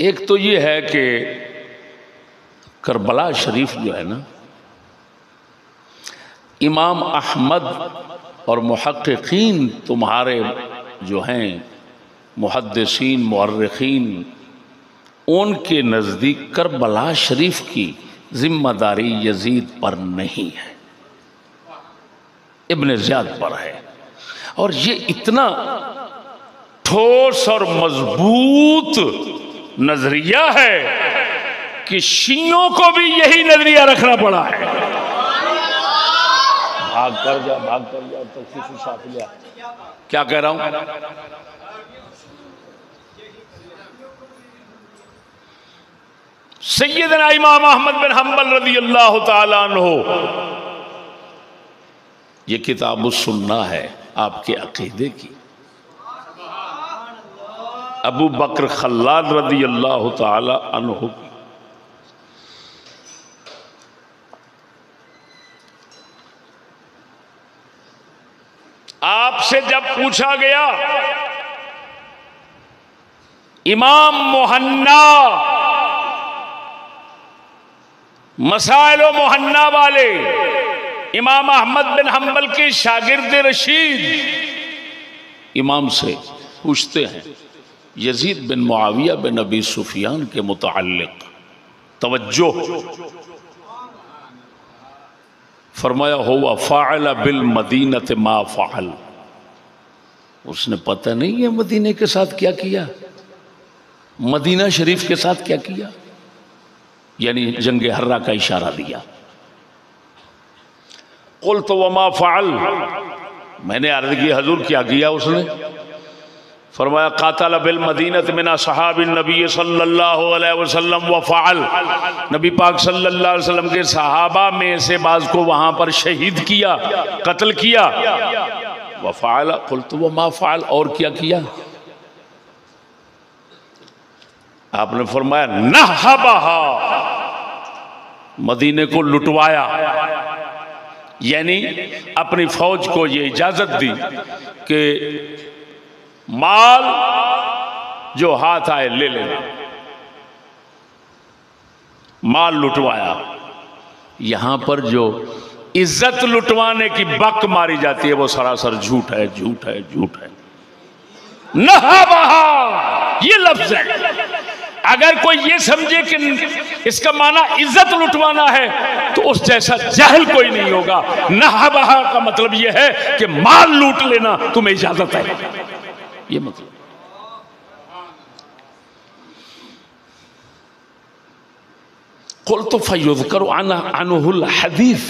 एक तो ये है कि करबला शरीफ जो है ना, इमाम अहमद और मुहक्किकीन तुम्हारे जो हैं मुहद्दिसीन मुअर्रिखीन, उनके नज़दीक करबला शरीफ की जिम्मेदारी यजीद पर नहीं है, इब्न ज़ियाद पर है। और ये इतना ठोस और मजबूत नजरिया है कि शियों को भी यही नजरिया रखना पड़ा है। भाग कर जा तौसीफ साथ लिया। क्या कह रहा हूं? सैयदना इमाम अहमद बिन हम्बल रज़ी अल्लाह तआला अन्हु, ये किताब सुन्ना है आपके अकीदे की। अबू बकर खल्लाद रज़ी अल्लाह तआला अन्हु की। आपसे जब पूछा गया इमाम मुहन्ना, मसाइल व मुहन्ना वाले इमाम अहमद बिन हम्बल के शागिर्द रशीद इमाम से पूछते हैं यजीद बिन मुआविया बिन अबी सुफियान के मुताल्लिक, तवज्जो, फरमाया हुआ फ़अल बिल मदीनत मा फ़अल, उसने पता नहीं है मदीने के साथ क्या किया, मदीना शरीफ के साथ क्या किया, यानी जंग हर्रा का इशारा दिया। क़ुल्त वमा फ़अल, मैंने अर्ज़ की हजूर क्या किया उसने? फरमाया क़ातल बिल मदीनत मिन असहाबिन नबी सल्लल्लाहु अलैहि वसल्लम व फ़अल, नबी पाक सल्लल्लाहु अलैहि वसल्लम के सहाबा में से बाज़ को वहां पर शहीद किया, कत्ल किया। व फ़अल, क़ुल्त वमा फ़अल, और क्या किया? आपने फरमाया नहबहा, मदीने को लुटवाया, यानी अपनी फौज को ये इजाजत दी कि माल जो हाथ आए ले लेना, माल लुटवाया। यहां पर जो इज्जत लुटवाने की बक मारी जाती है वो सरासर झूठ है, झूठ है, झूठ है। नहबहा ये लफ्ज है। अगर कोई ये समझे कि इसका माना इज्जत लुटवाना है तो उस जैसा जाहिल कोई नहीं होगा। नहबहा का मतलब यह है कि माल लूट लेना तुम्हें इजाजत है, ये मतलब। क़ुल्तु फ़युज़करु अन्हुल हदीस,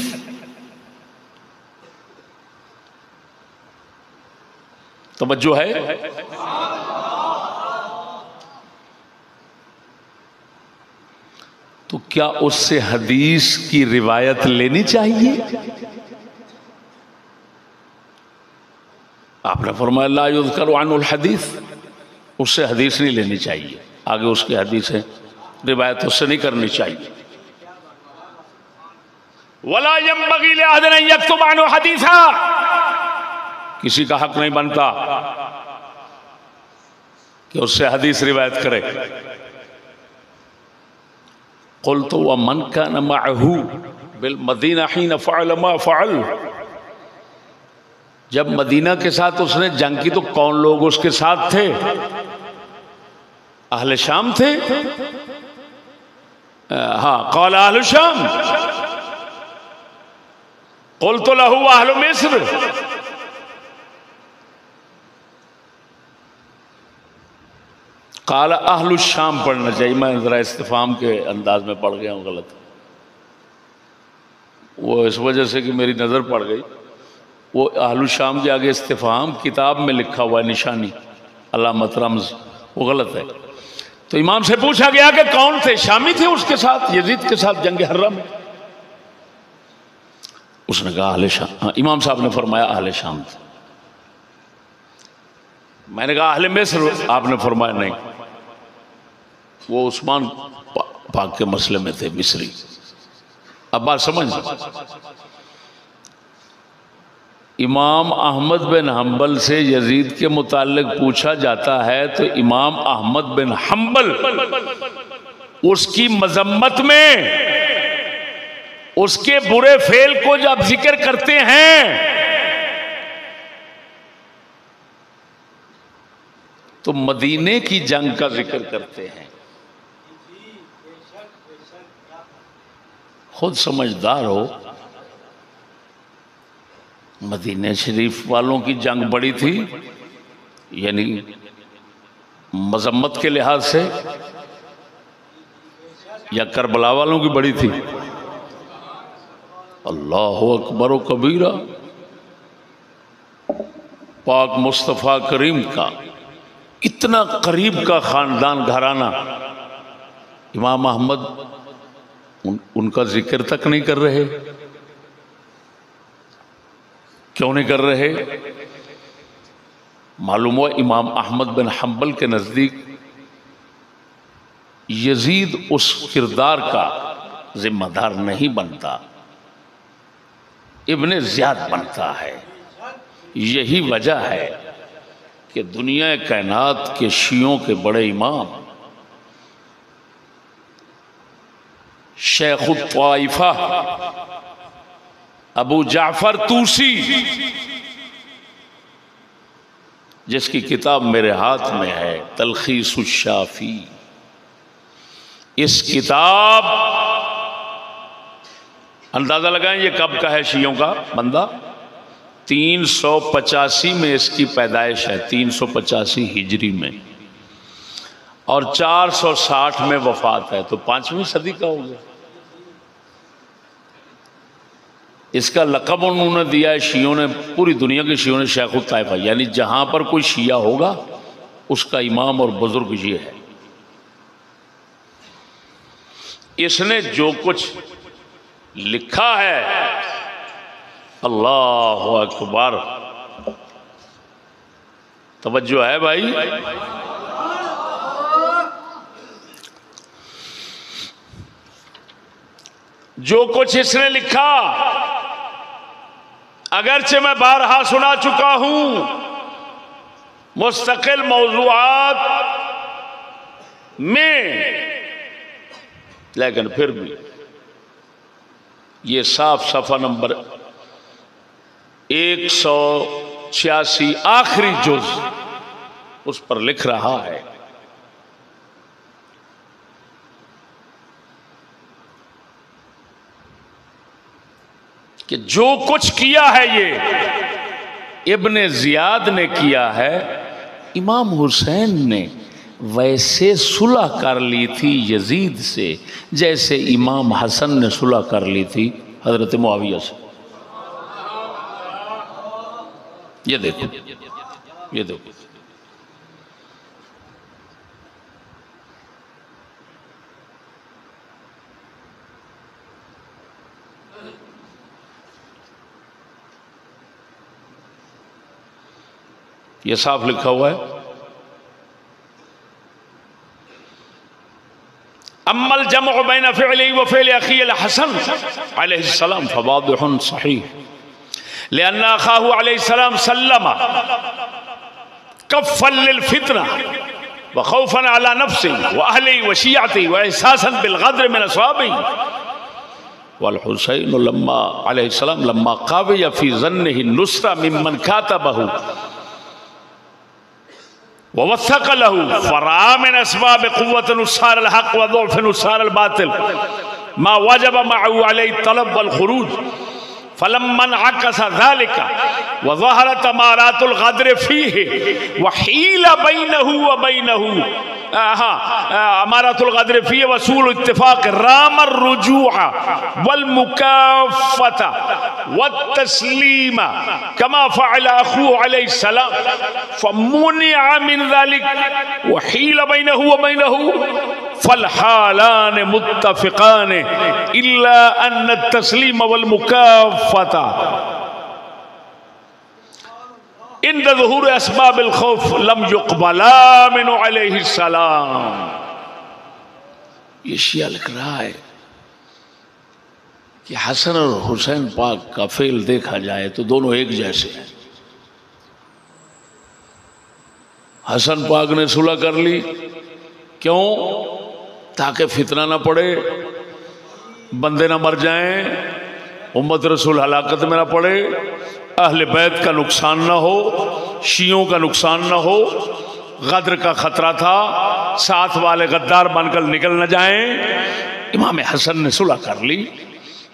तवज्जो है। तो क्या उससे हदीस की रिवायत लेनी चाहिए? आपने फरमाया ला युज़करु अन्हुल हदीस, उससे हदीस नहीं लेनी चाहिए, आगे उसके हदीस है, रिवायत उससे नहीं करनी चाहिए। वला यंबगी लिअहदिन अन यक्तुब अन्हु हदीसा, किसी का हक नहीं बनता कि उससे हदीस रिवायत करे। क़ुल्तु व मन कान मअहू बिल मदीना हीन फ़अल मा फ़अल, जब मदीना के साथ उसने जंग की तो कौन लोग उसके साथ थे? अहले शाम थे। हाँ, क़ाल अहले शाम, क़ुल्तु लहू अहलु मिस्र, क़ाल अहलु शाम पढ़ना चाहिए। मैं ज़रा इस्तिफ़ाम के अंदाज में पढ़ गया हूँ गलत, वो इस वजह से कि मेरी नज़र पड़ गई। वो अहलु शाम के आगे इस्तिफ़ाम किताब में लिखा हुआ है, निशानी अलामत रम्ज़, वो गलत है। तो इमाम से पूछा गया कि कौन थे? शामी थे उसके साथ, यजीद के साथ जंग हर्रा में। उसने कहा अहले शाम। इमाम साहब ने फरमाया अहले शाम थे। मैंने कहा अहले मिस्र, आपने फरमाया नहीं, वो उस्मान पाक के मसले में थे, मिस्री। अब बात समझ, इमाम अहमद बिन हम्बल से यजीद के मुताल्लिक पूछा जाता है तो इमाम अहमद बिन हम्बल उसकी मजम्मत में उसके बुरे फेल को जब जिक्र करते हैं तो मदीने की जंग का जिक्र करते हैं। खुद समझदार हो, मदीने शरीफ वालों की जंग बड़ी थी, यानी मजम्मत के लिहाज से, या करबला वालों की बड़ी थी? अल्लाह अकबर व कबीरा। पाक मुस्तफ़ा करीम का इतना करीब का खानदान घराना, इमाम अहमद उनका जिक्र तक नहीं कर रहे। क्यों नहीं कर रहे? मालूम हुआ इमाम अहमद बिन हम्बल के नज़दीक यजीद उस किरदार का जिम्मेदार नहीं बनता, इब्ने ज़ियाद बनता है। यही वजह है कि दुनिया कायनात के शियों के बड़े इमाम शेखुत त्वाइफा अबू जाफर तूसी, जिसकी किताब मेरे हाथ में है तलखीसुश शाफी, इस किताब, अंदाजा लगाएं ये कब का है शियों का बंदा? 385 में इसकी पैदाइश है, 385 हिजरी में, और 460 में वफात है, तो 5वीं सदी का हो गया। इसका लक़ब उन्होंने दिया है, शियों ने, पूरी दुनिया के शियों ने, शेखुत ताइफा, यानी जहां पर कोई शिया होगा उसका इमाम और बुजुर्ग ये है। इसने जो कुछ लिखा है, अल्लाह अकबर, तवज्जो है भाई? जो कुछ इसने लिखा, अगरचे मैं बारहा सुना चुका हूं मुस्तकिल मौज़ूआत में, लेकिन फिर भी ये साफ सफ़ा नंबर 186 आखिरी जुज़ उस पर लिख रहा है कि जो कुछ किया है ये इब्ने ज़ियाद ने किया है। इमाम हुसैन ने वैसे सुलह कर ली थी यजीद से जैसे इमाम हसन ने सुलह कर ली थी हजरत मुआविया से। ये देखो, ये देखो, ये साफ लिखा हुआ है, अम्मल जम्उ बैन फ़िअली व फ़िअल अख़ी अल-हसन अलैहिस्सलाम फ़वादिहुन सहीह लिअन्ना अख़ाहु अलैहिस्सलाम सल्लमा कफ़्फ़न लिल-फ़ितना व ख़ौफ़न अला नफ़्सिही व अहलिही व शियअतिही व एहसासन बिल-ग़द्र मिन अस्हाबिही वल हुसैन लम्मा अलैहिस्सलाम लम्मा क़ाविया फ़ी ज़न्निही नुस्रा मिम्मन कातबहु ववस्सक़ लहू फ़रा मिन अस्बाब क़ुव्वत नुस्सार अल-हक़ व ज़ुअफ़ नुस्सार अल-बातिल मा वजब मअहू अलैहि तलब वल ख़ुरूज फलम्मा अक़स ज़ालिका व ज़हरत अमारातुल ग़द्र फ़ीही व हील बैनहू व बैनहू अमारातुल ग़द्र फ़ीही वसूल इत्तिफ़ाक़ राम रुजूअ वल मुकाफ़ता व तस्लीमा कमा फ़अल अख़ूहु अलैहिस्सलाम फ़मुनिअ मिन ज़ालिक व हील बैनहू व बैनहू फ़ल-हालान मुत्तफ़िक़ान इल्ला अन्न तस्लीम वल मुकाफ़ता इंद ज़ुहूर अस्बाबिल ख़ौफ़ लम युक़बला मिन्हु अलैहिस्सलाम। ये शिया लिख रहा है कि हसन और हुसैन पाक का फेल देखा जाए तो दोनों एक जैसे हैं। हसन पाक ने सुलह कर ली, क्यों? ताकि फितना ना पड़े, बंदे ना मर जाएं, उम्मत रसूल हलाकत में ना पड़े, अहले बैत का नुकसान ना हो, शियों का नुकसान ना हो, गद्र का खतरा था, साथ वाले गद्दार बनकर निकल न जाएं। इमाम हसन ने सुलह कर ली।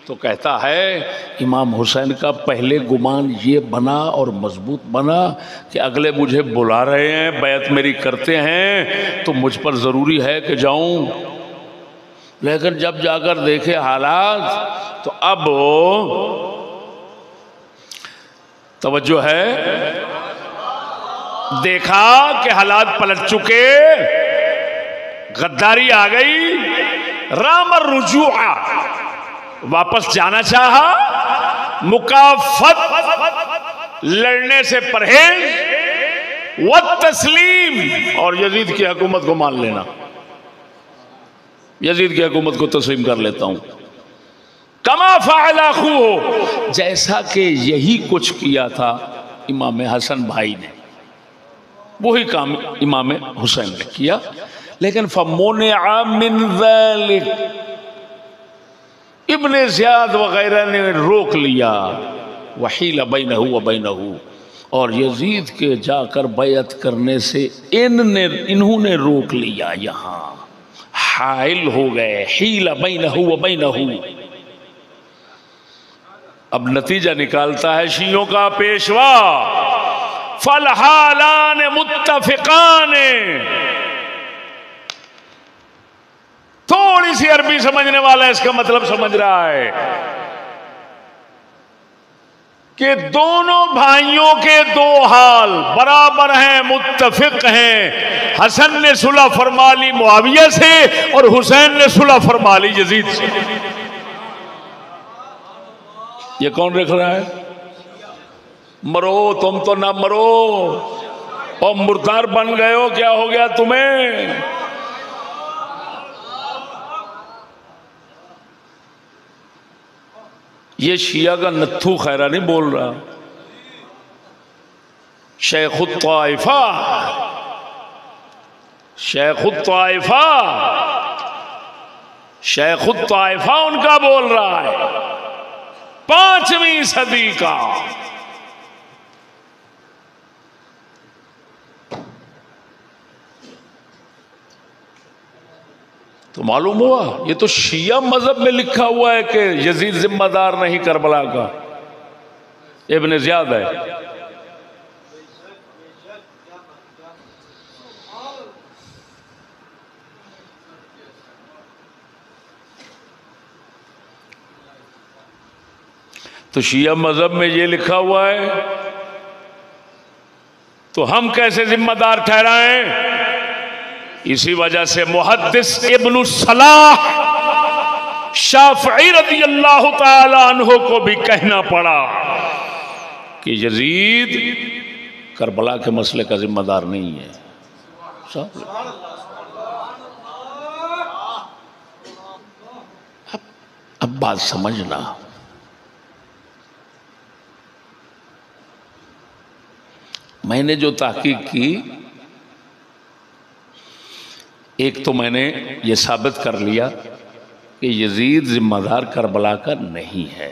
तो कहता है इमाम हुसैन का पहले गुमान ये बना और मजबूत बना कि अगले मुझे बुला रहे हैं, बैत मेरी करते हैं, तो मुझ पर ज़रूरी है कि जाऊं। लेकिन जब जाकर देखे हालात तो अब तवज्जो है, देखा कि हालात पलट चुके, गद्दारी आ गई, राम रुजुआ, वापस जाना चाहा, मुकाफत लड़ने से परहेज, व तस्लीम, और यजीद की हुकूमत को मान लेना, यजीद की हुकूमत को तस्लीम कर लेता हूं। कमा फ़अला अख़ूहु, जैसा कि यही कुछ किया था इमाम हसन भाई ने, वही काम इमाम हुसैन ने किया। लेकिन फ़मुनिअ मिन ज़ालिक, इब्ने ज़ियाद वगैरह ने रोक लिया, वहील बैनहु व बैनहु, और यजीद के जाकर बैअत करने से इन्होंने रोक लिया, यहाँ हाइल हो गए, हील बैनहु व बैनहु। अब नतीजा निकालता है शियों का पेशवा, फलहालान मुत्तफिकान। थोड़ी सी अरबी समझने वाला इसका मतलब समझ रहा है कि दोनों भाइयों के दो हाल बराबर हैं, मुत्तफिक हैं। हसन ने सुलह फरमा ली मुआविया से और हुसैन ने सुलह फरमा ली यजीद से। ये कौन रख रहा है? मरो, तुम तो ना मरो, और मुर्दार बन गए हो, क्या हो गया तुम्हें? ये शिया का नत्थू खैरा नहीं बोल रहा, शेखुत ताइफा, शेखुत ताइफा, शेखुत ताइफा उनका बोल रहा है, 5वीं सदी का। तो मालूम हुआ ये तो शिया मजहब में लिखा हुआ है कि यजीद जिम्मेदार नहीं करबला का, इब्न ज़ियाद है। तो शिया मजहब में ये लिखा हुआ है, तो हम कैसे जिम्मेदार ठहराएं? इसी वजह से मुहद्दिस इब्न सलाह शाफ़ई रज़ियल्लाहु ताला अन्हु को भी कहना पड़ा कि यजीद करबला के मसले का जिम्मेदार नहीं है। अब बात समझना, मैंने जो तहकीक की, एक तो मैंने ये साबित कर लिया कि यजीद जिम्मेदार करबला का नहीं है,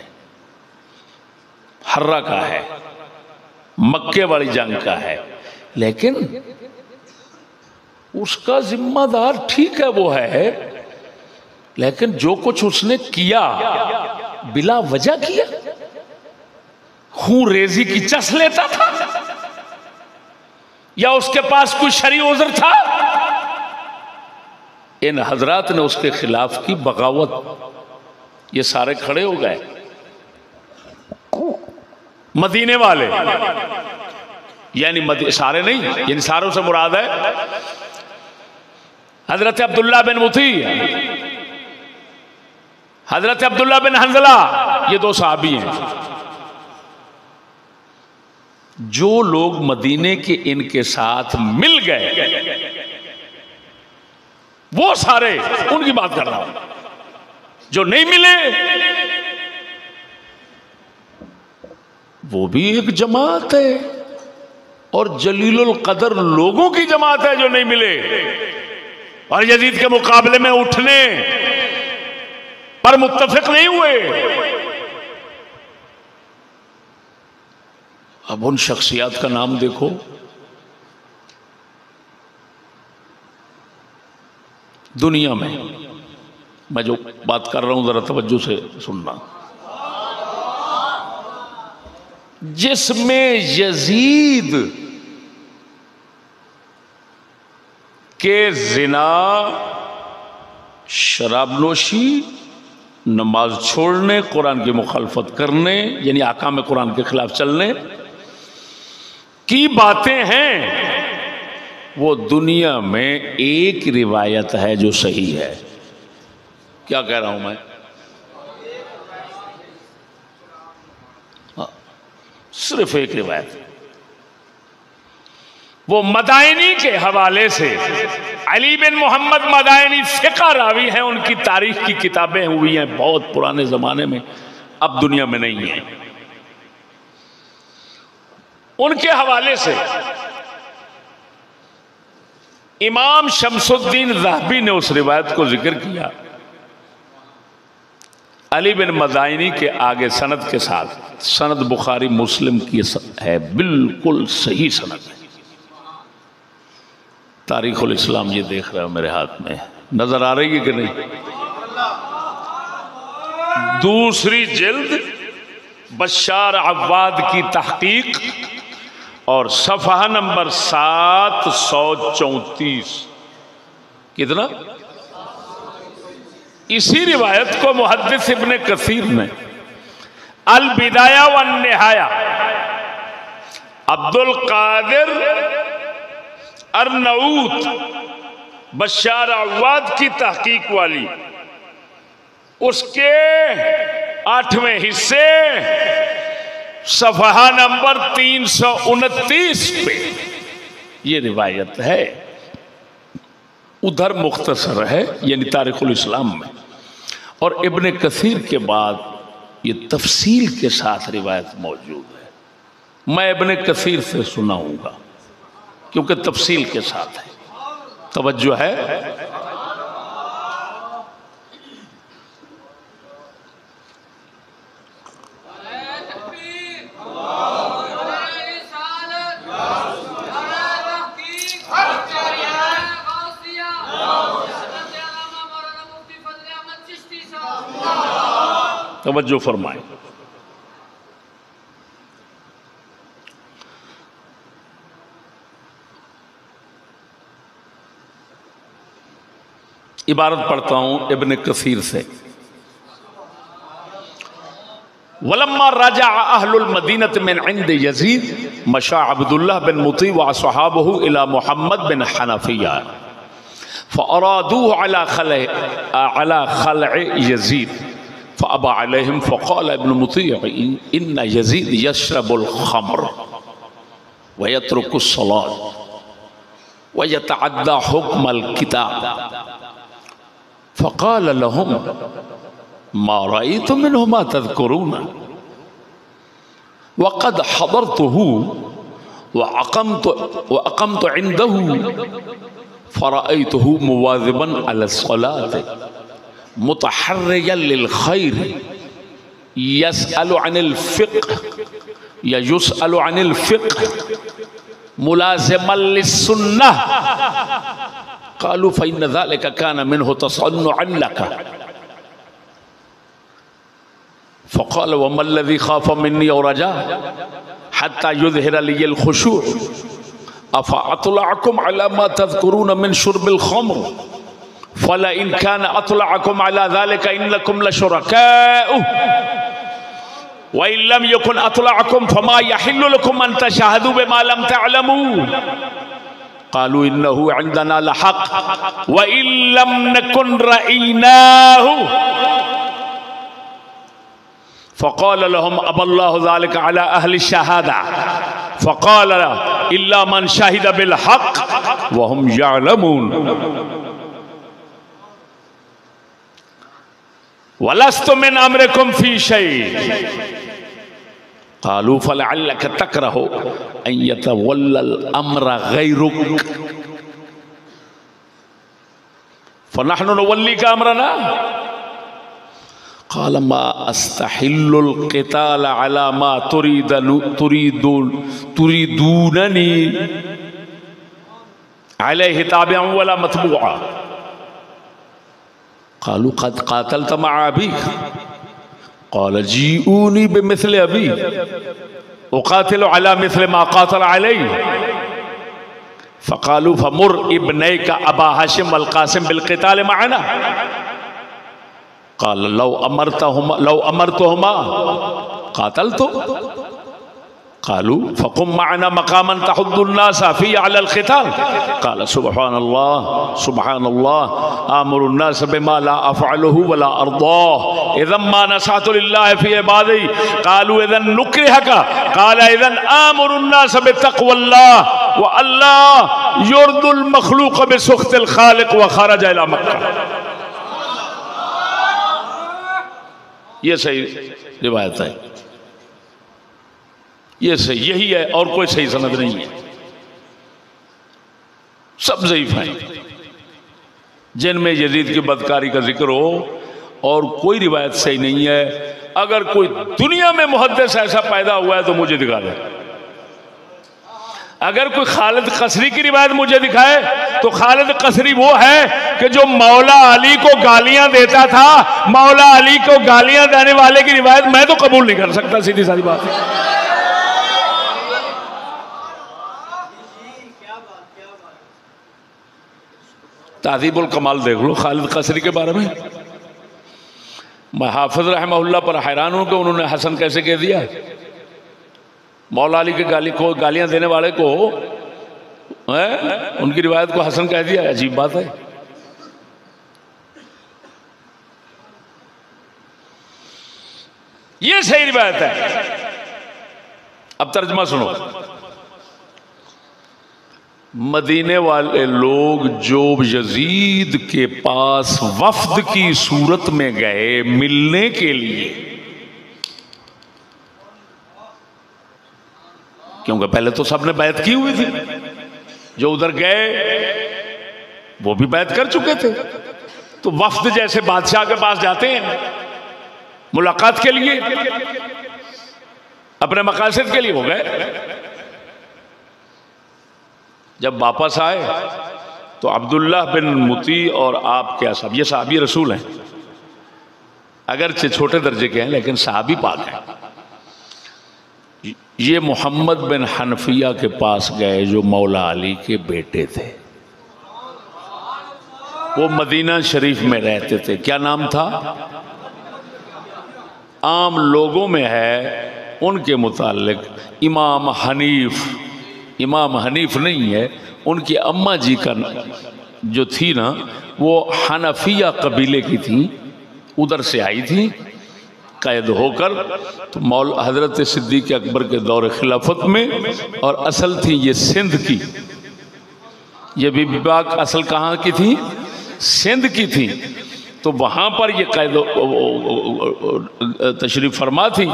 हर्रा का है, मक्के वाली जंग का है। लेकिन उसका जिम्मेदार ठीक है वो है, लेकिन जो कुछ उसने किया बिला वजह किया, खून रेजी की चस लेता था या उसके पास कोई शरई उज़्र था। इन हजरात ने उसके खिलाफ की बगावत, ये सारे खड़े हो गए, मदीने वाले, यानी सारे नहीं, यानी सारों से मुराद है हजरत अब्दुल्ला बिन मुती, हजरत अब्दुल्ला बिन हंजला, ये 2 सहाबी हैं। जो लोग मदीने के इनके साथ मिल गए वो सारे, उनकी बात कर रहा हूं। जो नहीं मिले वो भी एक जमात है और जलीलुल कदर लोगों की जमात है जो नहीं मिले और यजीद के मुकाबले में उठने पर मुत्तफिक नहीं हुए। अब उन शख्सियात का नाम देखो, दुनिया में मैं जो बात कर रहा हूं जरा तवज्जो से सुनना, जिसमें यजीद के जिना, शराबनोशी, नमाज छोड़ने, कुरान की मुखालफत करने यानी आकाम कुरान के खिलाफ चलने की बातें हैं, वो दुनिया में एक रिवायत है जो सही है। क्या कह रहा हूं मैं? सिर्फ एक रिवायत, वो मदायनी के हवाले से, अली बिन मोहम्मद मदायनी फिक़ह रावी हैं, उनकी तारीख की किताबें हुई हैं बहुत पुराने जमाने में, अब दुनिया में नहीं है। उनके हवाले से इमाम शमसुद्दीन ज़हबी ने उस रिवायत को जिक्र किया, अली बिन मदायनी के आगे सनद के साथ, सनद बुखारी मुस्लिम की है, बिल्कुल सही सनद है। तारीखुल इस्लाम ये देख रहे हो मेरे हाथ में, नजर आ रही है कि नहीं? दूसरी जिल्द बशार अव्वाद की तहकीक और सफ़हा नंबर 734। कितना? इसी रिवायत को मुहद्दिस इब्ने कसीर ने अल बिदाया वन निहाया, अब्दुल कादिर अरनऊत बशार अव्वाद की तहकीक वाली, उसके 8वें हिस्से सफ़हा नंबर 329 पे ये रिवायत है। उधर मुख्तसर है यानी तारीखुल इस्लाम में, और इब्ने कसीर के बाद ये तफसील के साथ रिवायत मौजूद है। मैं इब्ने कसीर से सुनाऊंगा क्योंकि तफसील के साथ है। तवज्जो है? तवज्जो फरमाएं। इबारत पढ़ता हूं इब्ने कसीर से। वलम्मा राजा अहलुल मदीनत मिन इंद यजीद मशा अब्दुल्लाह बिन मुती व असहाबहु इला मुहम्मद बिन हनफिया फअरादूहु अला खलअ यजीद फ़अबा अलैहिम फ़क़ाल इब्न मुती इन्न यजीद यशरबुल ख़म्र व यत्रुकुस सलात व यतअद्दा हुक्मल किताब फ़क़ाल लहुम मा रअयतु मिन्हु मा तज़कुरून व क़द हदरतुहु व अक़मतु इंदहु फ़रअयतुहु मुवाज़िबन अला सलात मुतहर्रियन लिल खैर यसअलु अनिल फ़िक़्ह या युसअलु अनिल फ़िक़्ह मुलाज़िमन लिस्सुन्नह क़ालू फ़इन्न ज़ालिका कान मिन्हु तसन्नुअन लका फ़क़ाल वमल्लज़ी ख़ाफ़ मिन्नी और रजा हत्ता युज़हिर लियल ख़ुशू' अफ़ा अत्लअकुम अला मा तज़कुरून मिन शुर्बिल ख़म्र फला इन कान अत्लअकुम अला ज़ालिका इन्नकुम लशुरकाउ व इन लम यकुन अत्लअकुम फमा यहिल्लु लकुम अन तशहदू बिमा लम तअलमू क़ालू इन्नहु इंदना लहक़ व इन लम नकुन रअयनाहु फ़क़ाल लहुम अबल्लाहु ज़ालिका अला अहलि शहादा फ़क़ाल इल्ला मन शहिद बिल हक़ व हुम यअलमून वलस्तु मिन अम्रिकुम फी शै क़ालू फ़लअल्लक तकरहु अन यतवल्लल अम्र गैरुक फ़नहनु नुवल्लिका अम्रना क़ाल मा अस्तहिल्लुल क़िताल अला मा तुरीदूननी अलैहि ताबिअन वला मतबूआ क़ालू क़द क़ातलत मअ अबीक क़ाल जीऊनी बिमिस्लि अबी उक़ातिलु अला मिस्लि मा क़ातल अलैहि फ़क़ालू फ़मुर इब्नैका अबा हाशिम वल क़ासिम बिल क़िताल मअना क़ाल लौ अमरतहुमा क़ातलतु क़ालू फ़क़ुम मअना मक़ामन तहुद्दुन्नास फ़ीहि अलल क़िताल क़ाल सुब्हानल्लाह आमुरुन्नास बिमा ला अफ़अलुहु वला अर्दाह इज़म मा नसअतु लिल्लाहि फ़ी इबादिही क़ालू इज़न नुक्रिहका क़ाल इज़न आमुरुन्नास बितक़वल्लाह व अल्लाह युरदुल मख़लूक़ बिसुख़्तिल ख़ालिक़ व ख़रज इला मक्का। ये सही रिवायत है, ये सही यही है और कोई सही सनद नहीं है, सब ज़ईफ़ हैं जिनमें यजीद की बदकारी का जिक्र हो और कोई रिवायत सही नहीं है। अगर कोई दुनिया में मुहद्दिस ऐसा पैदा हुआ है तो मुझे दिखा दे। अगर कोई खालिद कसरी की रिवायत मुझे दिखाए तो खालिद कसरी वो है कि जो मौला अली को गालियां देता था। मौला अली को गालियां देने वाले की रिवायत मैं तो कबूल नहीं कर सकता, सीधी सारी बात है। ताज़ीबुल कमाल देख लो खालिद कसरी के बारे में। मैं हाफिज रहमहुल्लाह पर हैरान हूं कि उन्होंने हसन कैसे कह दिया। मौला अली के गालियां देने वाले को उनकी रिवायत को हसन कह दिया, अजीब बात है। ये सही रिवायत है। अब तर्जमा सुनो। मदीने वाले लोग जो यजीद के पास वफ्द की सूरत में गए मिलने के लिए, क्योंकि पहले तो सबने बैत की हुई थी, जो उधर गए वो भी बैत कर चुके थे। तो वफ्द जैसे बादशाह के पास जाते हैं मुलाकात के लिए, अपने मकासद के लिए हो गए। जब वापस आए तो अब्दुल्लाह बिन मुती और आप क्या साहब, ये साहबी रसूल हैं, अगरचे छोटे दर्जे के हैं लेकिन साहबी पाक हैं। ये मोहम्मद बिन हनफिया के पास गए जो मौला अली के बेटे थे। वो मदीना शरीफ में रहते थे। क्या नाम था? आम लोगों में है उनके मुतालिक इमाम हनीफ। इमाम हनीफ नहीं है, उनकी अम्मा जी का जो थी ना वो हनफिया कबीले की थी, उधर से आई थी कैद होकर। तो मौला हजरत सिद्दीक़ अकबर के दौर खिलाफत में, और असल थी ये सिंध की। ये बीबी पाक असल कहाँ की थी? सिंध की थी। तो वहाँ पर ये कैद तशरीफ़ फरमा थी।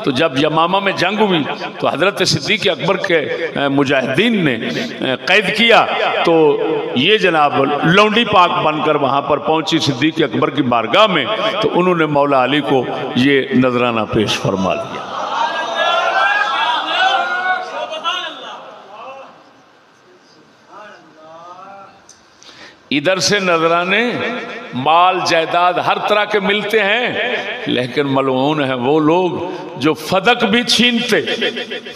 तो जब यमामा में जंग हुई तो हज़रत सिद्दीक़ अकबर के मुजाहिदीन ने कैद किया। तो ये जनाब लौंडी पाक बनकर वहाँ पर पहुँची सिद्दीक़ अकबर की बारगाह में। तो उन्होंने मौला अली को ये नजराना पेश फरमा लिया। इधर से नजराने माल जायदाद हर तरह के मिलते हैं, लेकिन मलऊन है वो लोग जो फदक भी छीनते,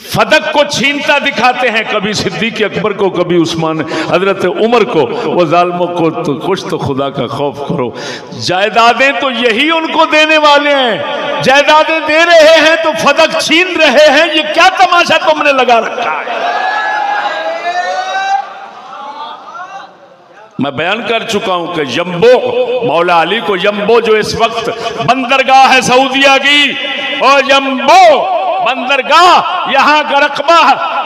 फदक को छीनता दिखाते हैं। कभी सिद्दीक़ अकबर को, कभी उस्मान हजरत उमर को। वो जालिमों को तो कुछ तो खुदा का खौफ करो। जायदादें तो यही उनको देने वाले हैं। जायदादें दे रहे हैं तो फदक छीन रहे हैं। ये क्या तमाशा तुमने लगा रखा है? मैं बयान कर चुका हूं कि यम्बो, मौला अली को यम्बो जो इस वक्त बंदरगाह है सऊदिया की, और यम्बो बंदरगाह यहाँ का रकबा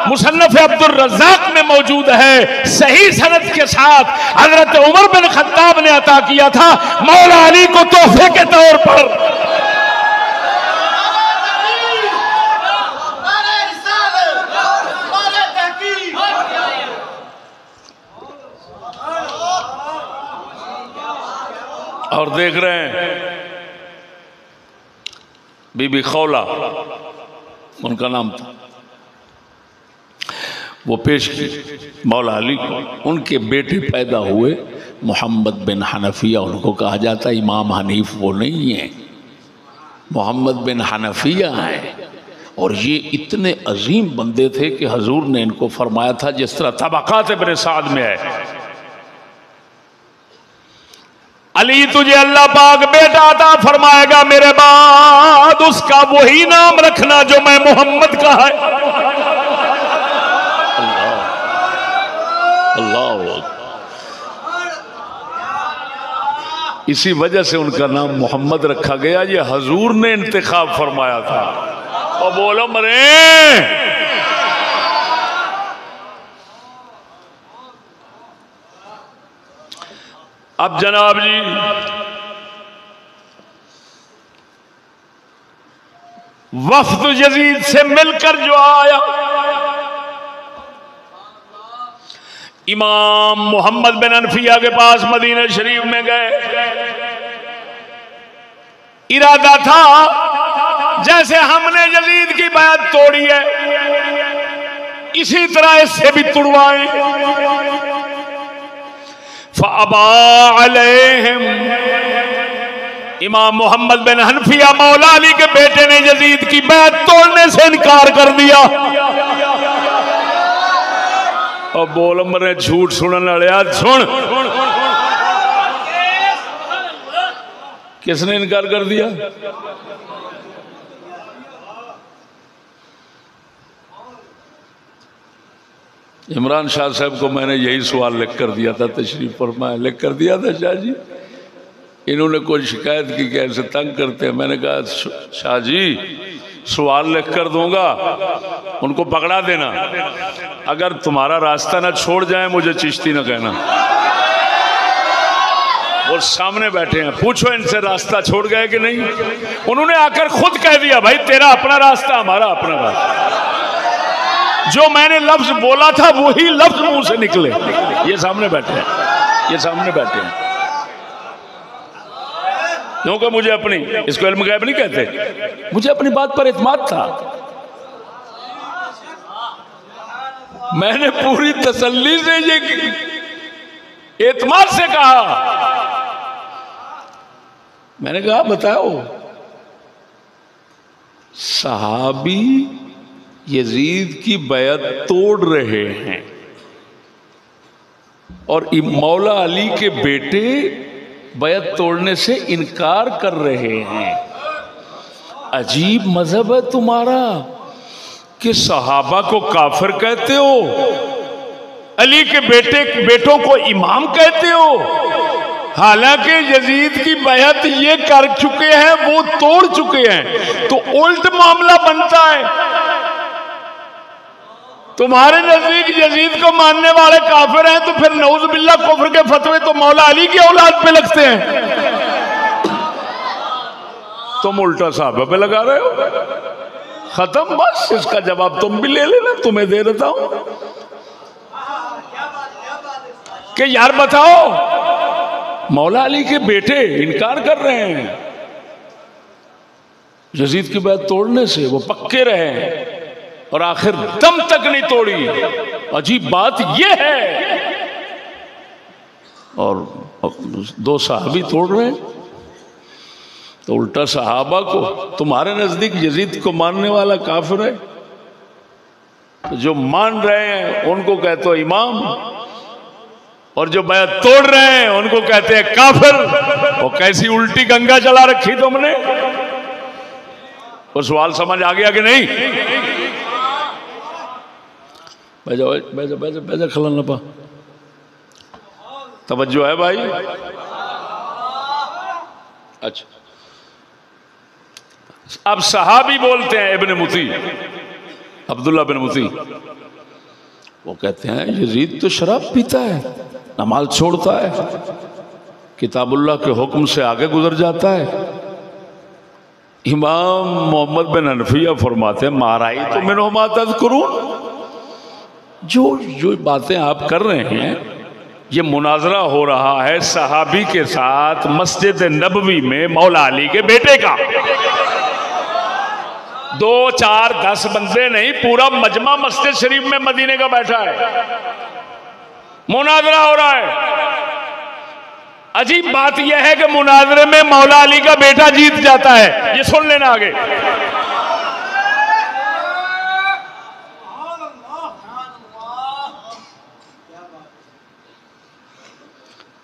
मुसन्नफ अब्दुल रज़्ज़ाक में मौजूद है। सही सनद के साथ हजरत उमर बिन खत्ताब ने अता किया था मौला अली को तोहफे के तौर पर। और देख रहे हैं बीबी खौला उनका नाम था, वो पेश की मौला अली को। उनके बेटे पैदा हुए मोहम्मद बिन हनफिया, उनको कहा जाता है इमाम हनीफ वो नहीं है, मोहम्मद बिन हनफिया है। और ये इतने अजीम बंदे थे कि हजूर ने इनको फरमाया था, जिस तरह तबक़ात इब्न साद में है, अली तुझे अल्लाह पाक बेटा अता फरमाएगा, मेरे बाद उसका वही नाम रखना जो मैं मोहम्मद का है। अल्लाह, इसी वजह से उनका नाम मोहम्मद रखा गया। ये हजूर ने इंतखाब फरमाया था। और बोलो मरे, अब जनाब जी वफ्द यजीद से मिलकर जो आया, इमाम मोहम्मद बिन हनफिया के पास मदीना शरीफ में गए। इरादा था जैसे हमने यजीद की बैत तोड़ी है इसी तरह इससे भी तुड़वाएं। फअबा अलैहिम, इमाम मोहम्मद बिन हनफिया मौला अली के बेटे ने यजीद की बैत तोड़ने से इनकार कर दिया। और बोल मरे झूठ सुनने वाले, सुन किसने इनकार कर दिया? इमरान शाह साहब को मैंने यही सवाल लिख कर दिया था, तशरीफ फरमाए लिख कर दिया था शाह जी। इन्होंने कोई शिकायत की कि ऐसे तंग करते हैं। मैंने कहा शाह जी सवाल लिख कर दूंगा, उनको पकड़ा देना, अगर तुम्हारा रास्ता ना छोड़ जाए मुझे चिश्ती ना कहना। वो सामने बैठे हैं, पूछो इनसे रास्ता छोड़ गए कि नहीं। उन्होंने आकर खुद कह दिया भाई तेरा अपना रास्ता, हमारा अपना रास्ता। जो मैंने लफ्ज बोला था वही लफ्ज मुंह से निकले। ये सामने बैठे हैं, ये सामने बैठे हैं। क्योंकि मुझे अपनी, इसको इल्म गैब नहीं कहते, मुझे अपनी बात पर इत्माद था। मैंने पूरी तसल्ली से ये इत्माद से कहा, मैंने कहा बताओ सहाबी यजीद की बैत तोड़ रहे हैं और मौला अली के बेटे बैत तोड़ने से इनकार कर रहे हैं। अजीब मजहब है तुम्हारा कि सहाबा को काफिर कहते हो, अली के बेटों को इमाम कहते हो, हालांकि यजीद की बैत ये कर चुके हैं, वो तोड़ चुके हैं। तो उल्ट मामला बनता है, तुम्हारे नजदीक यजीद को मानने वाले काफिर हैं, तो फिर नऊज़ बिल्लाह कुफ्र के फतवे तो मौला अली की औलाद पे लगते हैं। तुम उल्टा साहबा पे लगा रहे हो। खत्म, बस इसका जवाब तुम भी ले लेना, तुम्हें दे देता हूं कि यार बताओ मौला अली के बेटे इनकार कर रहे हैं यजीद की बैत तोड़ने से, वो पक्के रहे और आखिर दम तक नहीं तोड़ी। अजीब बात यह है। और दो सहाबी तोड़ रहे हैं, तो उल्टा सहाबा को, तुम्हारे नजदीक यजीद को मानने वाला काफिर है, तो जो मान रहे हैं उनको कहते हो इमाम, और जो बैत तोड़ रहे हैं उनको कहते हैं काफिर। वो कैसी उल्टी गंगा चला रखी तुमने। वो सवाल समझ आ गया कि नहीं? बैजा खलन लपा, तवज्जो है भाई? अच्छा, अब सहाबी बोलते हैं इब्न मुती, अब्दुल्ला बिन मुती, वो कहते हैं यजीद तो शराब पीता है, नमाज छोड़ता है, किताबुल्लाह के हुक्म से आगे गुजर जाता है। इमाम मोहम्मद बिन हनफिया फरमाते हैं माराई तो मिन्हुमा तज़कुरून, जो बातें आप कर रहे हैं ये मुनाजरा हो रहा है सहाबी के साथ मस्जिद नबवी में मौला अली के बेटे का। 2 4 10 बंदे नहीं, पूरा मजमा मस्जिद शरीफ में मदीने का बैठा है, मुनाजरा हो रहा है। अजीब बात यह है कि मुनाजरे में मौला अली का बेटा जीत जाता है। ये सुन लेना आगे।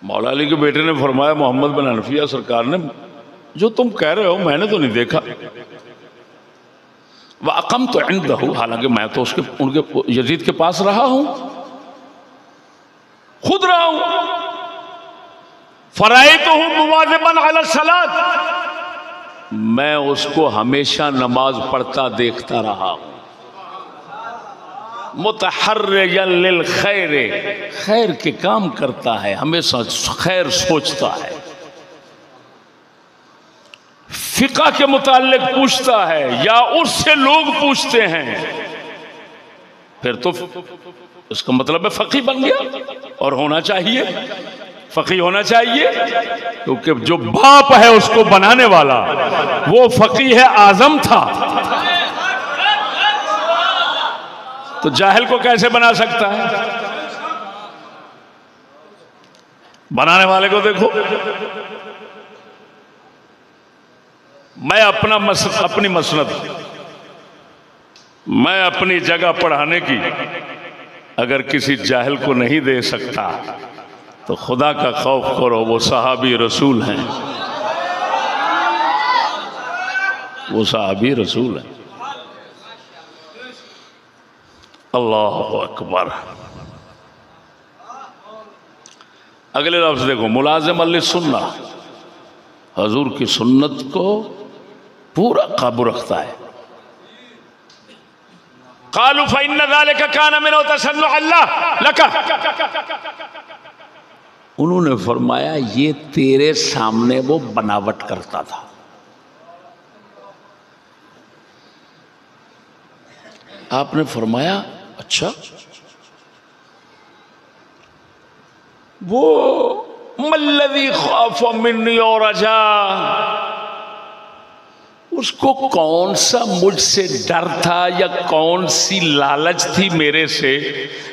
मौला अली के बेटे ने फरमाया, मोहम्मद बिन हनफिया सरकार ने जो तुम कह रहे हो मैंने तो नहीं देखा। वह अकम तो इंदहू, हालांकि मैं तो उनके यजीद के पास रहा हूं, खुद रहा हूं। फराइतहू मुवाज़िबन अला सलात, मैं उसको हमेशा नमाज पढ़ता देखता रहा हूं। मुतहर्रिजन लिल खैर, खैर के काम करता है, हमेशा खैर सोचता है, फिका के मुताल्लिक पूछता है या उससे लोग पूछते हैं, फिर तो इसका मतलब है फकीह बन गया। और होना चाहिए, फकीह होना चाहिए, क्योंकि जो बाप है उसको बनाने वाला वो फकीह आजम था, तो जाहिल को कैसे बना सकता है? बनाने वाले को देखो। मैं अपनी मसनद, मैं अपनी जगह पढ़ाने की अगर किसी जाहिल को नहीं दे सकता तो खुदा का खौफ करो, वो सहाबी रसूल हैं, वो सहाबी रसूल हैं। अल्लाहु अकबर। अगले लफ्ज़ देखो, मुलाजिम अल सुन्ना, हजूर की सुन्नत को पूरा काबू रखता है। क़ालू फ़इन्न ज़ालिका कान मिन तसन्नुअ लका, उन्होंने फरमाया ये तेरे सामने वो बनावट करता था। आपने फरमाया अच्छा, वो मल्लज़ी ख़ाफ़ मिन्नी और रजा, उसको कौन सा मुझसे डर था या कौन सी लालच थी मेरे से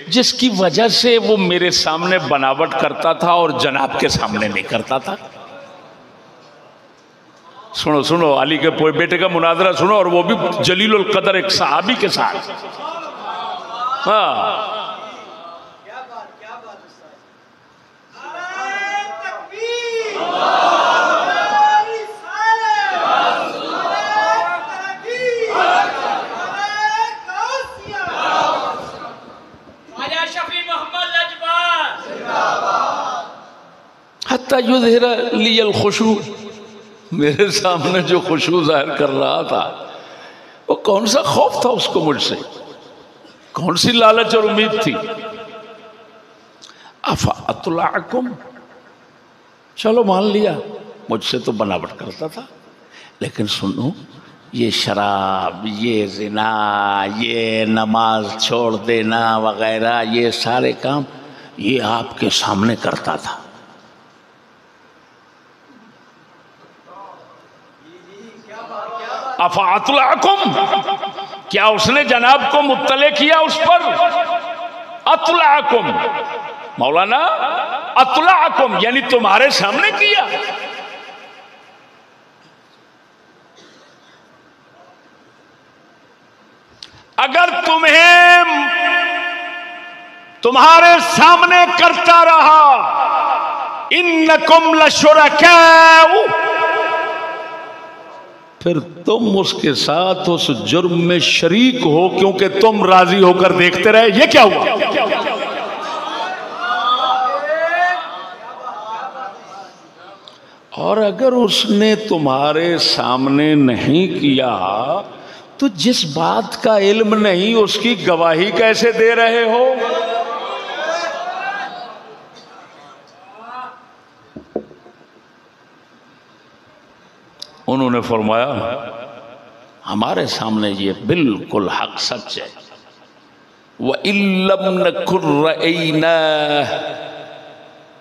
जिसकी वजह से वो मेरे सामने बनावट करता था और जनाब के सामने नहीं करता था। सुनो सुनो, अली के बेटे का मुनाजरा सुनो, और वो भी जलीलुल कदर एक सहाबी के साथ। हाँ, हत्ता युज़हिर लियल खुशू, मेरे सामने जो खुशू जाहिर कर रहा था वो कौन सा खौफ था उसको मुझसे, कौन सी लालच और उम्मीद थी। अफा अतुलाकुम, चलो मान लिया मुझसे तो बनावट करता था, लेकिन सुनो ये शराब, ये जिना, ये नमाज छोड़ देना वगैरह, ये सारे काम ये आपके सामने करता था। अफ़अतुलअकुम, क्या उसने जनाब को मुत्तले किया उस पर? अतुलअकुम, मौलाना अतुलअकुम यानी तुम्हारे सामने किया। अगर तुम्हें तुम्हारे सामने करता रहा, इन्नकुम लशुरकाउ, फिर तुम उसके साथ उस जुर्म में शरीक हो क्योंकि तुम राजी होकर देखते रहे। ये क्या हुआ? और अगर उसने तुम्हारे सामने नहीं किया तो जिस बात का इल्म नहीं उसकी गवाही कैसे दे रहे हो? उन्होंने फरमाया हमारे सामने ये बिल्कुल हक सच है। व इल्लम नकुर रअयना,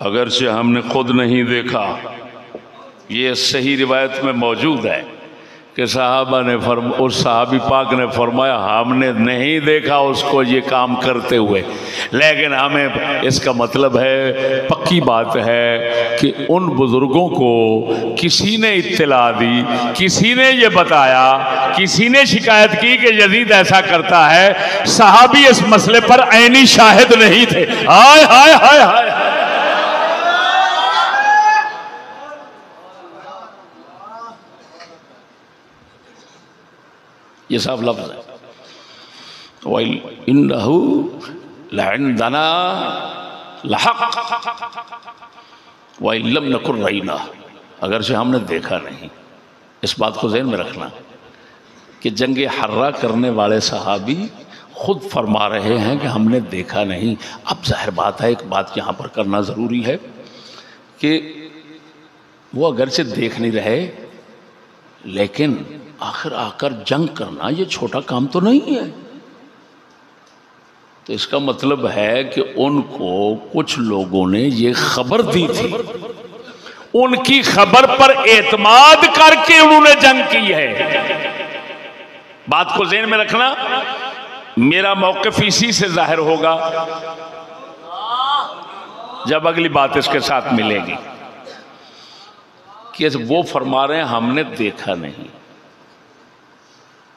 अगरचे हमने खुद नहीं देखा, ये सही रिवायत में मौजूद है कि साहबा ने उस सहाबी पाक ने फरमाया हमने नहीं देखा उसको ये काम करते हुए, लेकिन हमें इसका मतलब है, पक्की बात है कि उन बुजुर्गों को किसी ने इत्तला दी, किसी ने ये बताया, किसी ने शिकायत की कि यजीद ऐसा करता है। सहाबी इस मसले पर ऐनी शाहिद नहीं थे। हाय हाय हाय हाय, ये सब लफ्ज है। इन्नहु लइंदना लहक व इन लम नकुन रईना, अगर से हमने देखा नहीं। इस बात को ज़हन में रखना कि जंगे हर्रा करने वाले सहाबी खुद फरमा रहे हैं कि हमने देखा नहीं। अब जाहिर बात है, एक बात यहाँ पर करना ज़रूरी है कि वो अगरचे देख नहीं रहे, लेकिन आखिर आकर जंग करना ये छोटा काम तो नहीं है। तो इसका मतलब है कि उनको कुछ लोगों ने ये खबर दी थी, उनकी खबर पर एतमाद करके उन्होंने जंग की है। बात को ज़हन में रखना। मेरा मौक़िफ़ इसी से जाहिर होगा जब अगली बात इसके साथ मिलेगी कि वो फरमा रहे हैं हमने देखा नहीं।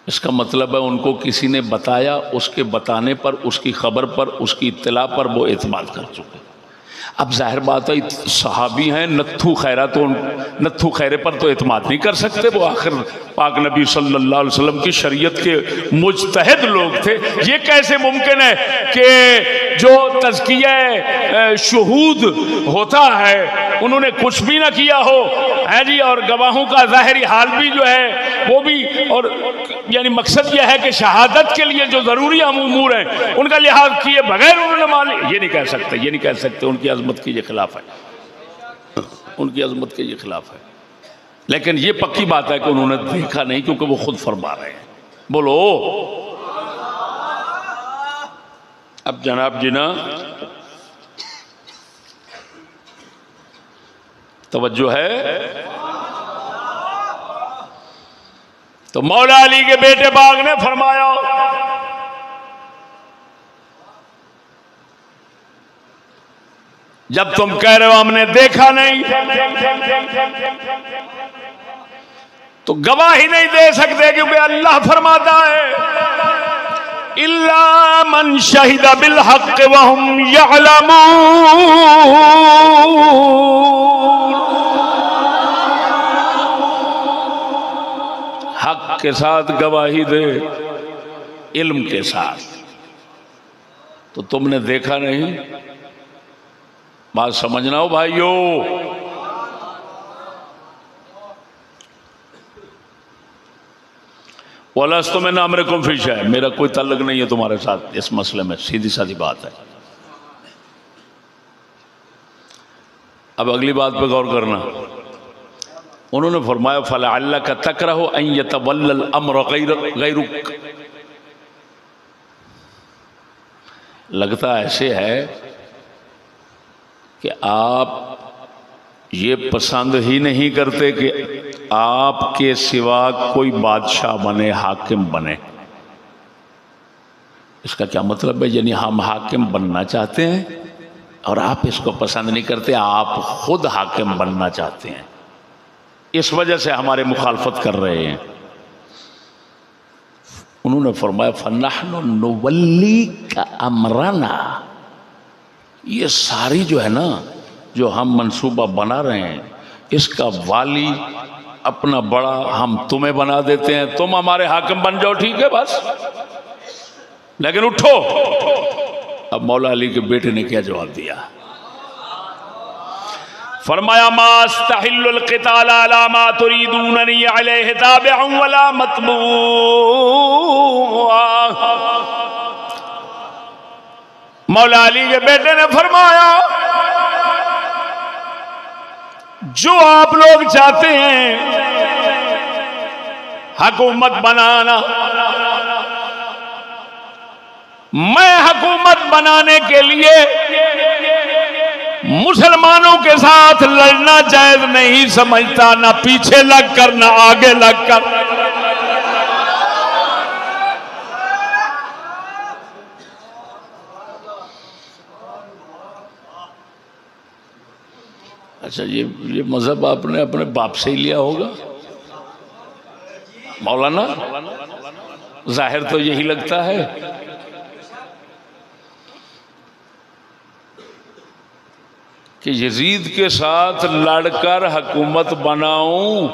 इसका मतलब है उनको किसी ने बताया, उसके बताने पर, उसकी खबर पर, उसकी इत्तला पर वो एतमाद कर चुके। अब जाहिर बात है सहाबी हैं, नत्थू खैरा, तो नत्थू खैरे पर तो एतमाद नहीं कर सकते। वो आखिर पाक नबी सल्लल्लाहु अलैहि वसल्लम की शरीयत के मुजतहिद लोग थे। ये कैसे मुमकिन है कि जो तज़किया शुहूद होता है उन्होंने कुछ भी ना किया हो, है जी, और गवाहों का ज़ाहिरी हाल भी जो है वो भी, और यानी मकसद यह है कि शहादत के लिए जो ज़रूरी अमूर हैं उनका लिहाज किए बगैर उन्होंने मान लिया। ये नहीं कह सकते, ये नहीं कह सकते। उनकी अजमत के ये खिलाफ है, उनकी अजमत के ये खिलाफ है। लेकिन ये पक्की बात है कि उन्होंने देखा नहीं, क्योंकि वो खुद फरमा रहे हैं। बोलो अब जनाब जी ना, तवज्जो है। तो मौला अली के बेटे बाग ने फरमाया जब तुम कह रहे हो हमने देखा नहीं, तो गवाही नहीं दे सकते, क्योंकि अल्लाह फरमाता है इल्ला मन शहिदा बिल हक़ व हुम यअलमून। हक के साथ गवाही दे, इल्म के साथ। तो तुमने देखा नहीं, बात समझना हो भाइयों। वलस तो मैं नामरे कुमफिश है, मेरा कोई ताल्लुक नहीं है तुम्हारे साथ इस मसले में, सीधी सादी बात है। अब अगली बात पे गौर करना। उन्होंने फरमाया फलअल्ला का तकरहु अन यतवल्लल अम्र गैरुक। लगता ऐसे है कि आप ये पसंद ही नहीं करते कि आपके सिवा कोई बादशाह बने, हाकिम बने। इसका क्या मतलब है? यानी हम हाकिम बनना चाहते हैं और आप इसको पसंद नहीं करते, आप खुद हाकिम बनना चाहते हैं, इस वजह से हमारे मुखालफत कर रहे हैं। उन्होंने फरमाया फन्नहनु नुवल्ली का अमरना। ये सारी जो है ना, जो हम मंसूबा बना रहे हैं, इसका वाली अपना बड़ा हम तुम्हें बना देते हैं, तुम हमारे हाकिम बन जाओ, ठीक है बस। लेकिन उठो। अब मौला अली के बेटे ने क्या जवाब दिया? फरमाया मास्तहिल्लुल क़िताल अला मा तुरीदूननी अलैहि ताबिअन वला मतबूआ। मौला अली के बेटे ने फरमाया जो आप लोग चाहते हैं हुकूमत बनाना, मैं हुकूमत बनाने के लिए मुसलमानों के साथ लड़ना जायज नहीं समझता, ना पीछे लगकर ना आगे लगकर। अच्छा, ये मजहब आपने अपने बाप से ही लिया होगा मौलाना? जाहिर तो यही लगता है। कि यजीद के साथ लड़कर हुकूमत बनाऊं,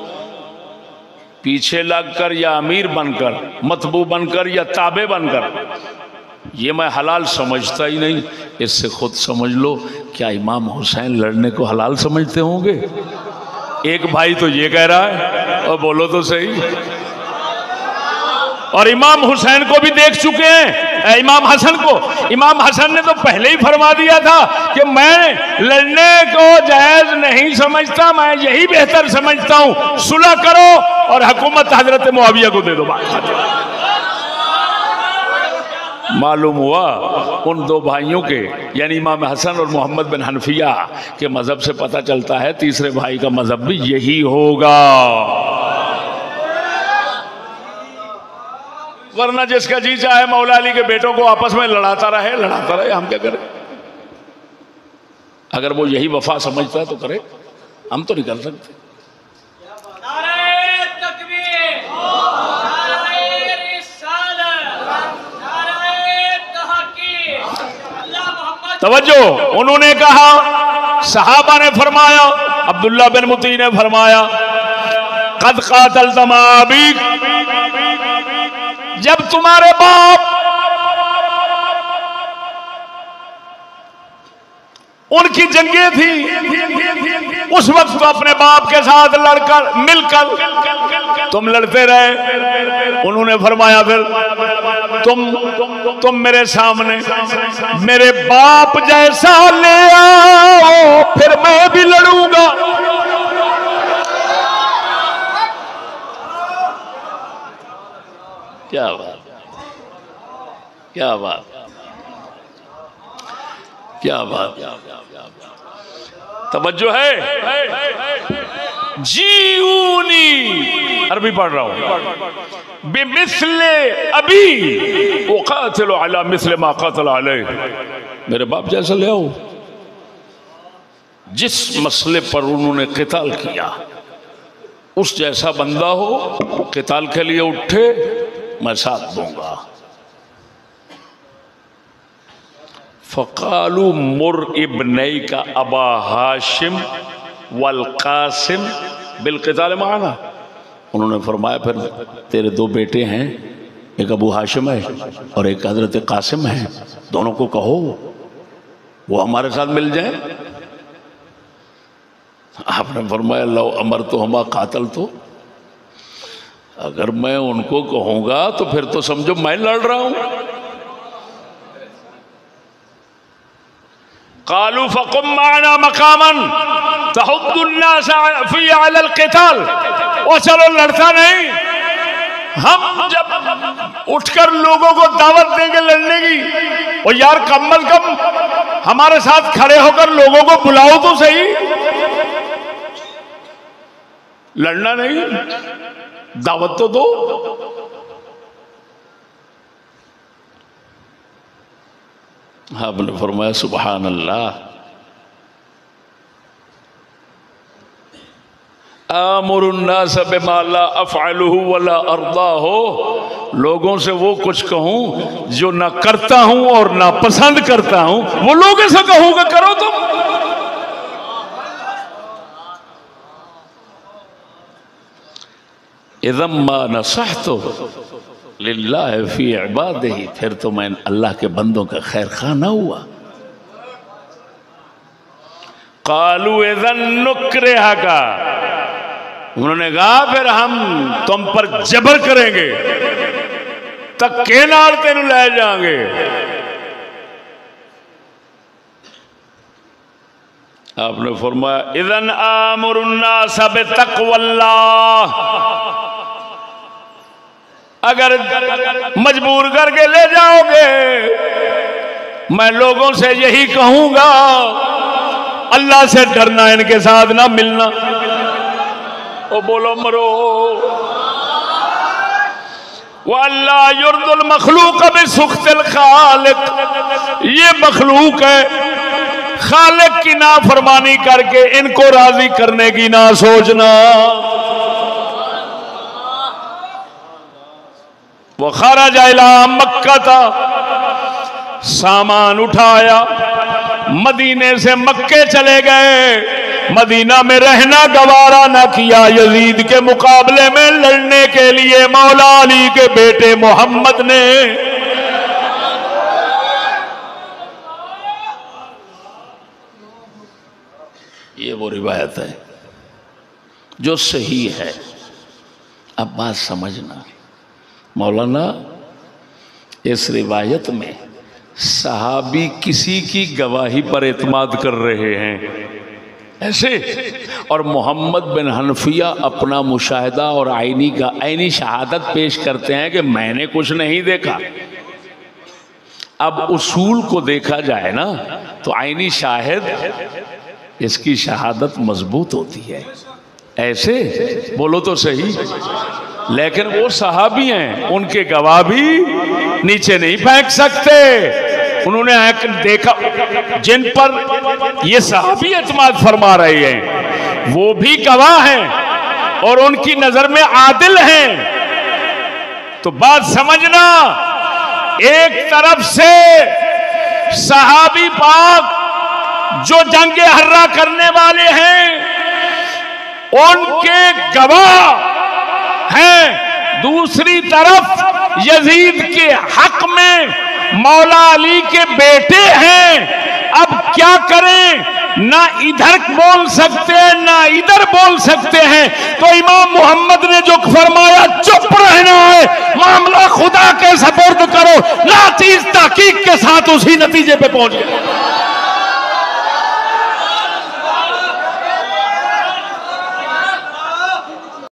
पीछे लगकर या अमीर बनकर, मतबू बनकर या ताबे बनकर, ये मैं हलाल समझता ही नहीं। इससे खुद समझ लो, क्या इमाम हुसैन लड़ने को हलाल समझते होंगे? एक भाई तो ये कह रहा है, और बोलो तो सही। और इमाम हुसैन को भी देख चुके हैं, इमाम हसन को। इमाम हसन ने तो पहले ही फरमा दिया था कि मैं लड़ने को जायज नहीं समझता, मैं यही बेहतर समझता हूं, सुलह करो और हुकूमत हजरत मुआविया को दे दो। मालूम हुआ उन दो भाइयों के, यानी इमाम हसन और मोहम्मद बिन हनफिया के मजहब से पता चलता है तीसरे भाई का मजहब भी यही होगा। वरना जिसका जी चाहे मौला अली के बेटों को आपस में लड़ाता रहे, हम क्या करें? अगर वो यही वफा समझता है तो करे, हम तो नहीं कर सकते। तवज्जो, उन्होंने कहा, सहाबा ने फरमाया, अब्दुल्ला बिन मुती ने फरमाया, कद कातल तमाबी, जब तुम्हारे बाप उनकी जंगें थी, उस वक्त तो अपने बाप के साथ लड़कर मिलकर तुम लड़ते रहे। उन्होंने फरमाया फिर तुम मेरे सामने मेरे बाप जैसा ले आओ, फिर मैं भी लड़ूंगा। क्या बात, क्या बात, क्या बात। तवज्जो है। जीऊनी, अरबी पढ़ रहा हूं। बिमिस्ले अभी उक़ातिलु अला मिस्ले मा क़तल अलैहि, मेरे बाप जैसा ले आओ। जिस मसले पर उन्होंने क़िताल किया उस जैसा बंदा हो, क़िताल के लिए उठे, मैं साथ दूंगा। फ़क़ालू मुर इब्नई का अबा हाशिम वल कासिम बिल क़िताल माना, उन्होंने फरमाया फिर तेरे दो बेटे हैं, एक अबू हाशिम है और एक हजरत कासिम है, दोनों को कहो वो हमारे साथ मिल जाए। आपने फरमाया लो अमर तो हमा कातल, तो अगर मैं उनको कहूंगा तो फिर तो समझो मैं लड़ रहा हूं। कालू फ़क़ुम माना मकामन तहुद्दुन्नास फी अलल क़िताल, वो चलो लड़ता नहीं, हम जब उठकर लोगों को दावत देंगे लड़ने की, और यार कम अज कम हमारे साथ खड़े होकर लोगों को बुलाओ तो सही, लड़ना नहीं, दावत तो दो। आपने फरमाया सुबहान अल्लाह, आमुरुन्नास बिमा ला अफ़अलुहु वला अर्दाहु, लोगों से वो कुछ कहूं जो ना करता हूं और ना पसंद करता हूं, वो लोगों से कहूंगा करो तुम। इज़म्मा नसहतु लिल्लाहि फी इबादिही, फिर तो मैं अल्लाह के बंदों का खैर खा ना हुआ। कालू इज़न नुक्रिहका, उन्होंने कहा फिर हम तुम पर जबर करेंगे, धक्के नाल तेनू ले जाएंगे। आपने फरमाया इज़न आमुरुन्नास बितक़वल्लाह, अगर मजबूर करके ले जाओगे मैं लोगों से यही कहूंगा अल्लाह से डरना, इनके साथ ना मिलना। ओ बोलो मरो। वल्ला युर्दुल मखलूक बिसुख्तिल खालिक, ये मखलूक है, खालिक की नाफरमानी करके इनको राजी करने की ना सोचना। वो खरजा इला मक्का था, सामान उठाया, मदीने से मक्के चले गए। मदीना में रहना गवारा न किया, यजीद के मुकाबले में लड़ने के लिए मौला अली के बेटे मोहम्मद ने ये वो रिवायत है जो सही है। अब बात समझना, मौलाना इस रिवायत में सहाबी किसी की गवाही पर एतमाद कर रहे हैं ऐसे, और मोहम्मद बिन हनफिया अपना मुशाहिदा और आईनी शहादत पेश करते हैं कि मैंने कुछ नहीं देखा। अब उसूल को देखा जाए ना तो आईनी शाहिद इसकी शहादत मजबूत होती है। ऐसे बोलो तो सही, लेकिन वो सहाबी हैं, उनके गवाह भी नीचे नहीं फेंक सकते। उन्होंने देखा, जिन पर ये सहाबी एतमाद फरमा रहे हैं वो भी गवाह हैं और उनकी नजर में आदिल हैं। तो बात समझना, एक तरफ से सहाबी पाक जो जंगे हर्रा करने वाले हैं उनके गवाह हैं, दूसरी तरफ यजीद के हक में मौला अली के बेटे हैं। अब क्या करें, ना इधर बोल सकते हैं ना इधर बोल सकते हैं। तो इमाम मोहम्मद ने जो फरमाया चुप रहना है, मामला खुदा के सपुर्द करो, नाचीज तहकीक के साथ उसी नतीजे पे पहुंच गए।